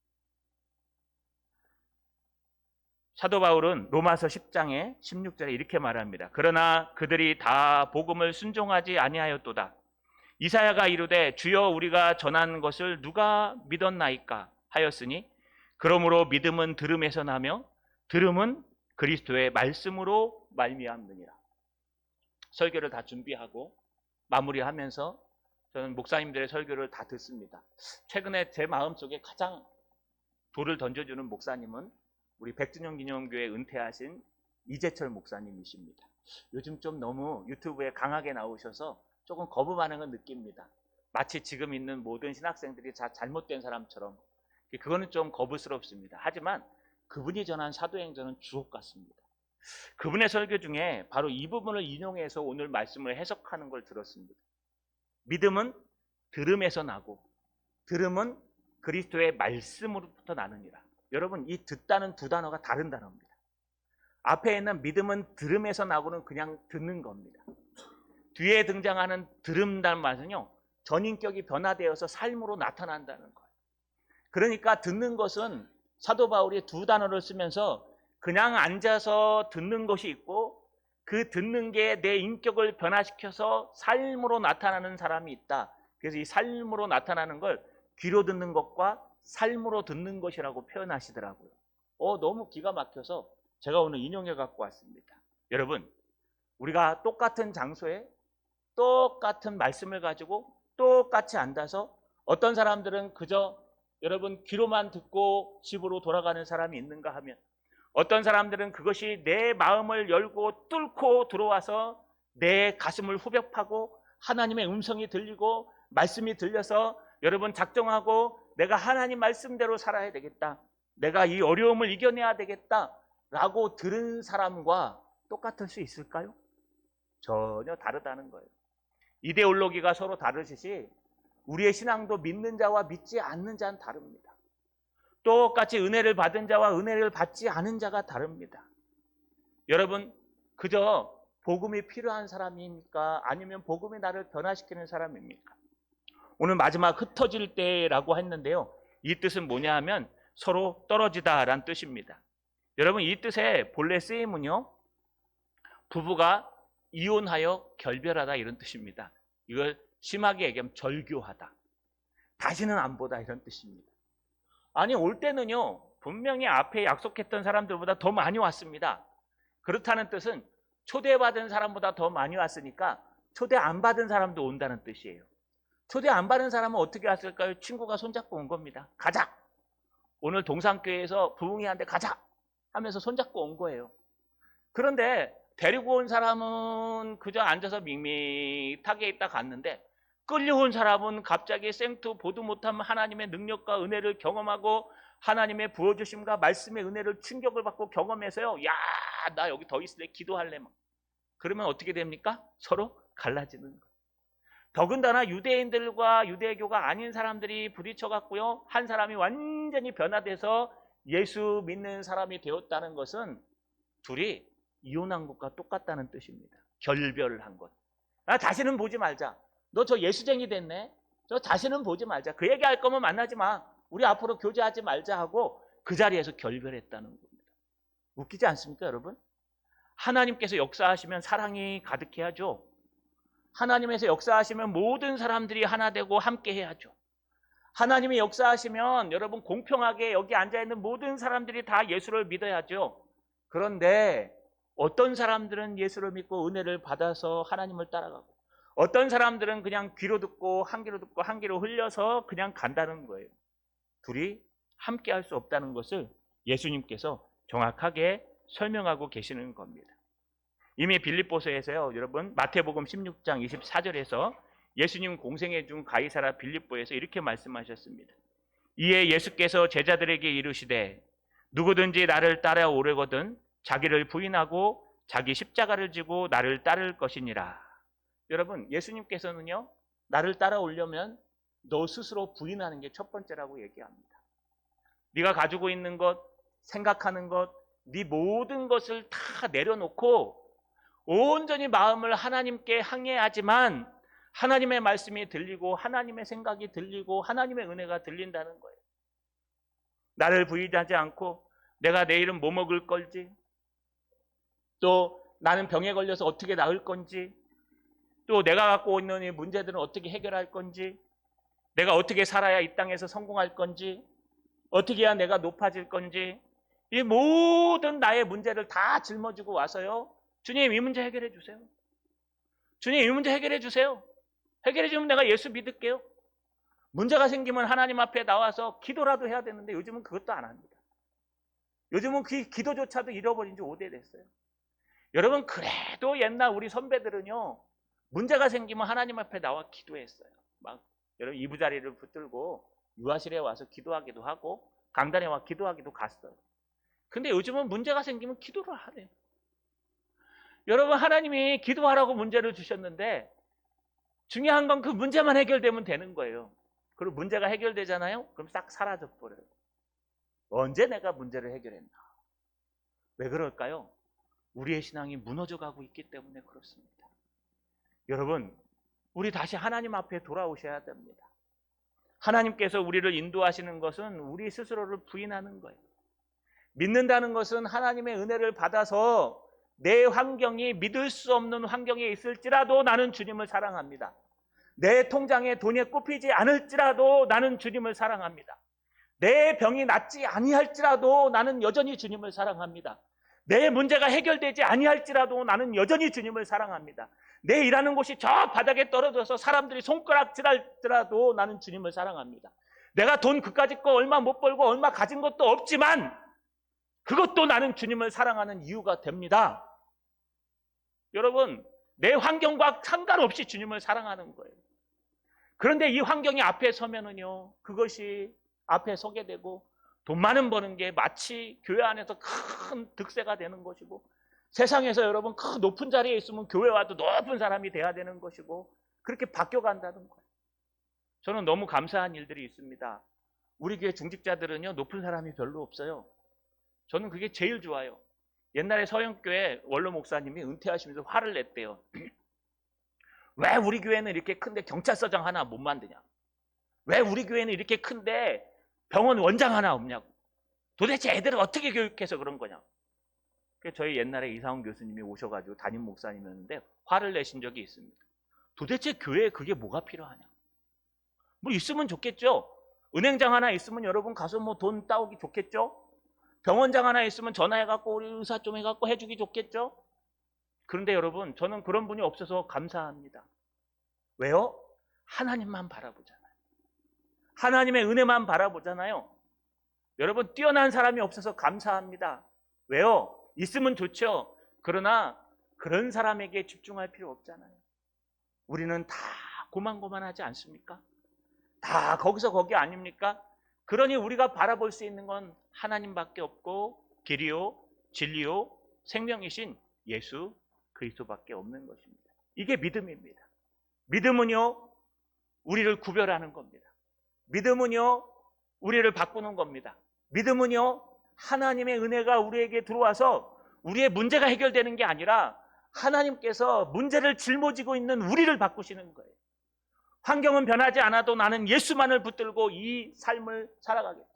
사도 바울은 로마서 10장에 16절에 이렇게 말합니다. 그러나 그들이 다 복음을 순종하지 아니하였도다. 이사야가 이르되 주여 우리가 전한 것을 누가 믿었나이까 하였으니 그러므로 믿음은 들음에서 나며 들음은 그리스도의 말씀으로 말미암느니라. 설교를 다 준비하고 마무리하면서 저는 목사님들의 설교를 다 듣습니다. 최근에 제 마음속에 가장 돌을 던져주는 목사님은 우리 백준영 기념교회 은퇴하신 이재철 목사님이십니다. 요즘 좀 너무 유튜브에 강하게 나오셔서 조금 거부 반응을 느낍니다. 마치 지금 있는 모든 신학생들이 다 잘못된 사람처럼. 그거는 좀 거부스럽습니다. 하지만 그분이 전한 사도행전은 주옥 같습니다. 그분의 설교 중에 바로 이 부분을 인용해서 오늘 말씀을 해석하는 걸 들었습니다. 믿음은 들음에서 나고 들음은 그리스도의 말씀으로부터 나느니라. 여러분, 이 듣다는 두 단어가 다른 단어입니다. 앞에 있는 믿음은 들음에서 나고는 그냥 듣는 겁니다. 뒤에 등장하는 들음이라는 말은요, 전인격이 변화되어서 삶으로 나타난다는 거예요. 그러니까 듣는 것은 사도 바울이 두 단어를 쓰면서 그냥 앉아서 듣는 것이 있고 그 듣는 게 내 인격을 변화시켜서 삶으로 나타나는 사람이 있다. 그래서 이 삶으로 나타나는 걸 귀로 듣는 것과 삶으로 듣는 것이라고 표현하시더라고요. 너무 기가 막혀서 제가 오늘 인용해 갖고 왔습니다. 여러분, 우리가 똑같은 장소에 똑같은 말씀을 가지고 똑같이 앉아서 어떤 사람들은 그저 여러분 귀로만 듣고 집으로 돌아가는 사람이 있는가 하면, 어떤 사람들은 그것이 내 마음을 열고 뚫고 들어와서 내 가슴을 후벼파고 하나님의 음성이 들리고 말씀이 들려서 여러분 작정하고 내가 하나님 말씀대로 살아야 되겠다, 내가 이 어려움을 이겨내야 되겠다 라고 들은 사람과 똑같을 수 있을까요? 전혀 다르다는 거예요. 이데올로기가 서로 다르듯이 우리의 신앙도 믿는 자와 믿지 않는 자는 다릅니다. 똑같이 은혜를 받은 자와 은혜를 받지 않은 자가 다릅니다. 여러분, 그저 복음이 필요한 사람입니까? 아니면 복음이 나를 변화시키는 사람입니까? 오늘 마지막 흩어질 때라고 했는데요, 이 뜻은 뭐냐 하면 서로 떨어지다라는 뜻입니다. 여러분, 이 뜻의 본래 쓰임은요, 부부가 이혼하여 결별하다 이런 뜻입니다. 이걸 심하게 얘기하면 절교하다, 다시는 안 보다 이런 뜻입니다. 아니, 올 때는요 분명히 앞에 약속했던 사람들보다 더 많이 왔습니다. 그렇다는 뜻은 초대받은 사람보다 더 많이 왔으니까 초대 안 받은 사람도 온다는 뜻이에요. 초대 안 받은 사람은 어떻게 왔을까요? 친구가 손잡고 온 겁니다. 가자, 오늘 동산교회에서 부흥회한테 가자 하면서 손잡고 온 거예요. 그런데 데리고 온 사람은 그저 앉아서 밋밋하게 있다 갔는데, 끌려온 사람은 갑자기 생투 보도 못하면 하나님의 능력과 은혜를 경험하고 하나님의 부어주심과 말씀의 은혜를 충격을 받고 경험해서요, 야, 나 여기 더 있을래, 기도할래 막. 그러면 어떻게 됩니까? 서로 갈라지는 거예요. 더군다나 유대인들과 유대교가 아닌 사람들이 부딪혀갖고요, 한 사람이 완전히 변화돼서 예수 믿는 사람이 되었다는 것은 둘이 이혼한 것과 똑같다는 뜻입니다. 결별한 것. 다시는 보지 말자, 너 저 예수쟁이 됐네, 저 다시는 보지 말자, 그 얘기할 거면 만나지 마, 우리 앞으로 교제하지 말자 하고 그 자리에서 결별했다는 겁니다. 웃기지 않습니까 여러분? 하나님께서 역사하시면 사랑이 가득해야죠. 하나님에서 역사하시면 모든 사람들이 하나 되고 함께 해야죠. 하나님이 역사하시면 여러분 공평하게 여기 앉아있는 모든 사람들이 다 예수를 믿어야죠. 그런데 어떤 사람들은 예수를 믿고 은혜를 받아서 하나님을 따라가고, 어떤 사람들은 그냥 귀로 듣고 한 귀로 듣고 한 귀로 흘려서 그냥 간다는 거예요. 둘이 함께 할 수 없다는 것을 예수님께서 정확하게 설명하고 계시는 겁니다. 이미 빌립보서에서요, 여러분 마태복음 16장 24절에서 예수님 공생애 중 가이사라 빌립보에서 이렇게 말씀하셨습니다. 이에 예수께서 제자들에게 이르시되 누구든지 나를 따라오려거든 자기를 부인하고 자기 십자가를 지고 나를 따를 것이니라. 여러분, 예수님께서는요, 나를 따라오려면 너 스스로 부인하는 게 첫 번째라고 얘기합니다. 네가 가지고 있는 것, 생각하는 것, 네 모든 것을 다 내려놓고 온전히 마음을 하나님께 항해하지만 하나님의 말씀이 들리고 하나님의 생각이 들리고 하나님의 은혜가 들린다는 거예요. 나를 부인하지 않고 내가 내일은 뭐 먹을 건지, 또 나는 병에 걸려서 어떻게 나을 건지, 또 내가 갖고 있는 이 문제들은 어떻게 해결할 건지, 내가 어떻게 살아야 이 땅에서 성공할 건지, 어떻게 해야 내가 높아질 건지, 이 모든 나의 문제를 다 짊어지고 와서요, 주님 이 문제 해결해 주세요. 주님 이 문제 해결해 주세요. 해결해 주면 내가 예수 믿을게요. 문제가 생기면 하나님 앞에 나와서 기도라도 해야 되는데 요즘은 그것도 안 합니다. 요즘은 그 기도조차도 잃어버린 지 오래됐어요. 여러분, 그래도 옛날 우리 선배들은요, 문제가 생기면 하나님 앞에 나와 기도했어요. 막 여러분 이부자리를 붙들고 유아실에 와서 기도하기도 하고 강단에 와 기도하기도 갔어요. 근데 요즘은 문제가 생기면 기도를 하래요. 여러분, 하나님이 기도하라고 문제를 주셨는데 중요한 건 그 문제만 해결되면 되는 거예요. 그리고 문제가 해결되잖아요? 그럼 싹 사라져 버려요. 언제 내가 문제를 해결했나? 왜 그럴까요? 우리의 신앙이 무너져 가고 있기 때문에 그렇습니다. 여러분, 우리 다시 하나님 앞에 돌아오셔야 됩니다. 하나님께서 우리를 인도하시는 것은 우리 스스로를 부인하는 거예요. 믿는다는 것은 하나님의 은혜를 받아서 내 환경이 믿을 수 없는 환경에 있을지라도 나는 주님을 사랑합니다. 내 통장에 돈이 꼽히지 않을지라도 나는 주님을 사랑합니다. 내 병이 낫지 아니할지라도 나는 여전히 주님을 사랑합니다. 내 문제가 해결되지 아니할지라도 나는 여전히 주님을 사랑합니다. 내 일하는 곳이 저 바닥에 떨어져서 사람들이 손가락질할지라도 나는 주님을 사랑합니다. 내가 돈 그까짓 거 얼마 못 벌고 얼마 가진 것도 없지만 그것도 나는 주님을 사랑하는 이유가 됩니다. 여러분, 내 환경과 상관없이 주님을 사랑하는 거예요. 그런데 이 환경이 앞에 서면은요, 그것이 앞에 서게 되고 돈 많은 버는 게 마치 교회 안에서 큰 득세가 되는 것이고, 세상에서 여러분 큰 높은 자리에 있으면 교회 와도 높은 사람이 돼야 되는 것이고, 그렇게 바뀌어간다는 거예요. 저는 너무 감사한 일들이 있습니다. 우리 교회 중직자들은요, 높은 사람이 별로 없어요. 저는 그게 제일 좋아요. 옛날에 서영교회 원로 목사님이 은퇴하시면서 화를 냈대요. 왜 우리 교회는 이렇게 큰데 경찰서장 하나 못 만드냐? 왜 우리 교회는 이렇게 큰데 병원 원장 하나 없냐고. 도대체 애들을 어떻게 교육해서 그런 거냐. 그래서 저희 옛날에 이상훈 교수님이 오셔가지고 담임 목사님이었는데 화를 내신 적이 있습니다. 도대체 교회에 그게 뭐가 필요하냐. 뭐 있으면 좋겠죠. 은행장 하나 있으면 여러분 가서 뭐 돈 따오기 좋겠죠. 병원장 하나 있으면 전화해갖고 우리 의사 좀 해갖고 해주기 좋겠죠. 그런데 여러분, 저는 그런 분이 없어서 감사합니다. 왜요? 하나님만 바라보잖아요. 하나님의 은혜만 바라보잖아요. 여러분, 뛰어난 사람이 없어서 감사합니다. 왜요? 있으면 좋죠. 그러나 그런 사람에게 집중할 필요 없잖아요. 우리는 다 고만고만하지 않습니까? 다 거기서 거기 아닙니까? 그러니 우리가 바라볼 수 있는 건 하나님밖에 없고 길이요, 진리요, 생명이신 예수 그리스도밖에 없는 것입니다. 이게 믿음입니다. 믿음은요, 우리를 구별하는 겁니다. 믿음은요, 우리를 바꾸는 겁니다. 믿음은요, 하나님의 은혜가 우리에게 들어와서 우리의 문제가 해결되는 게 아니라 하나님께서 문제를 짊어지고 있는 우리를 바꾸시는 거예요. 환경은 변하지 않아도 나는 예수만을 붙들고 이 삶을 살아가겠다.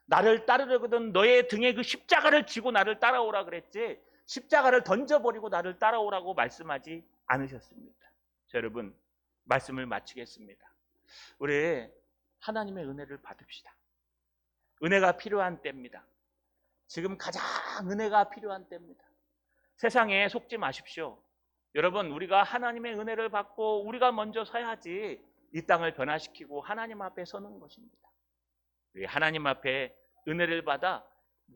나를 따르려거든 너의 등에 그 십자가를 지고 나를 따라오라 그랬지, 십자가를 던져버리고 나를 따라오라고 말씀하지 않으셨습니다. 자, 여러분, 말씀을 마치겠습니다. 우리 하나님의 은혜를 받읍시다. 은혜가 필요한 때입니다. 지금 가장 은혜가 필요한 때입니다. 세상에 속지 마십시오. 여러분, 우리가 하나님의 은혜를 받고 우리가 먼저 서야지 이 땅을 변화시키고 하나님 앞에 서는 것입니다. 우리 하나님 앞에 은혜를 받아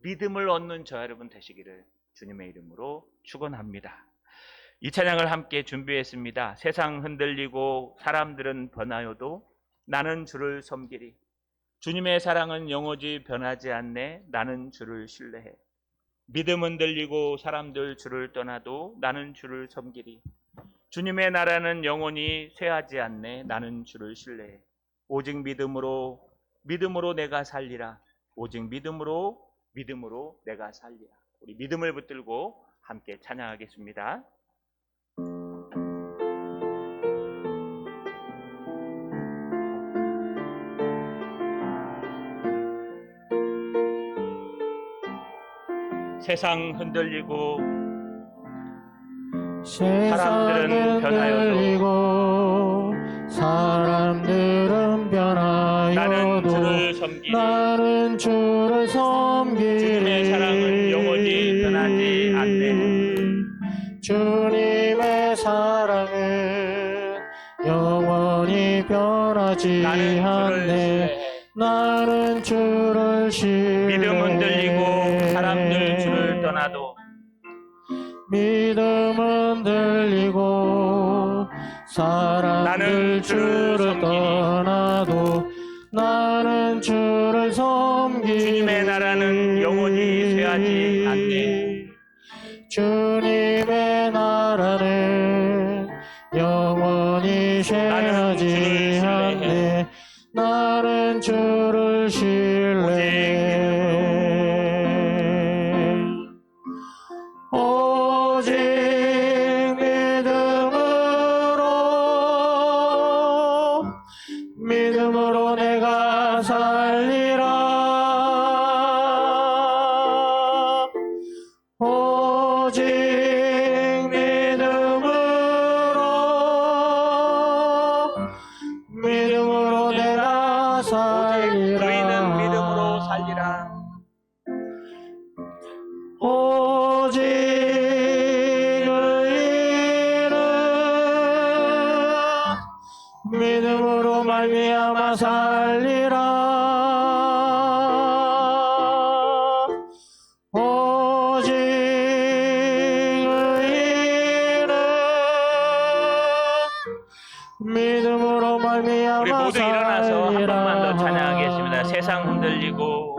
믿음을 얻는 저 여러분 되시기를 주님의 이름으로 축원합니다. 이 찬양을 함께 준비했습니다. 세상 흔들리고 사람들은 변하여도 나는 주를 섬기리. 주님의 사랑은 영원히 변하지 않네. 나는 주를 신뢰해. 믿음 흔들리고 사람들 주를 떠나도 나는 주를 섬기리. 주님의 나라는 영원히 쇠하지 않네. 나는 주를 신뢰해. 오직 믿음으로 내가 살리라. 오직 믿음으로 내가 살리라. 우리 믿음을 붙들고 함께 찬양하겠습니다. 세상 흔들리고 사람들은 변하여도 나는 주를 섬기리. 주님의 사랑은 영원히 변하지 않네.
주님의 사랑은 영원히 변하지 않네. 나는 주를 신뢰해.
믿음 흔들리고 사람들 주를 떠나도
믿음 흔들리고 사람들 주를 떠나도 나는 주를 섬기리.
주님의 나라는 영원히 쇠하지 않네.
주님의 나라는 영원히 쇠하지 않네. 나는 주를 신뢰해. 오직 믿음으로 내가 살리라. 오직 믿음으로 내가
오직
살리라.
의인은 믿음으로 살리라.
오직 의인은 믿음으로 말미암아 살리라. 오직 의인은 믿음으로 말미암아
우리 모두 일어나서 한
살리라.
번만 더 찬양하겠습니다. 세상 흔들리고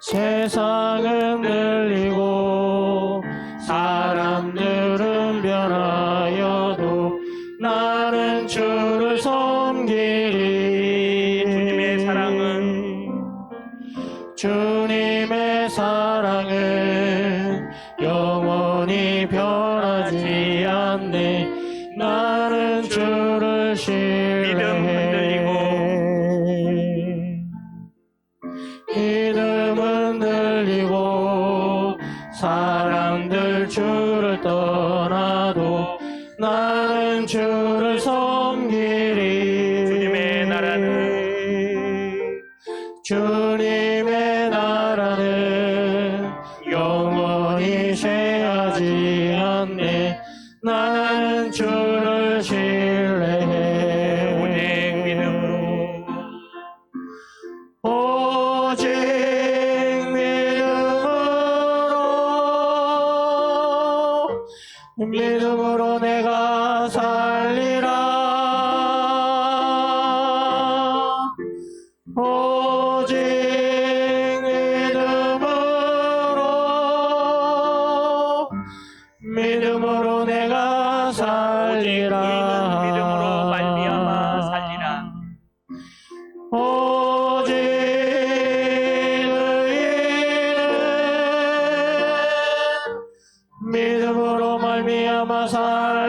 세상은 들리고 사람들은 변하여도 나는 주를 섬기리. 주님의 사랑은 영원히 변하지 않네. 나는 주를 신뢰해. 믿음은 들리고 사람들 주를 떠나도 나는 주를 섬기리. 주님의 나라는 영원히 쇠하지 않네. 나는 주를 신뢰해.
오직 믿음으로
오직 믿음으로 내가 살리라. 오직 믿음으로 내가 살리라.
의인은 믿음으로 말미암아 살리라.
오직 의인은 믿음으로 말미암아 살리라.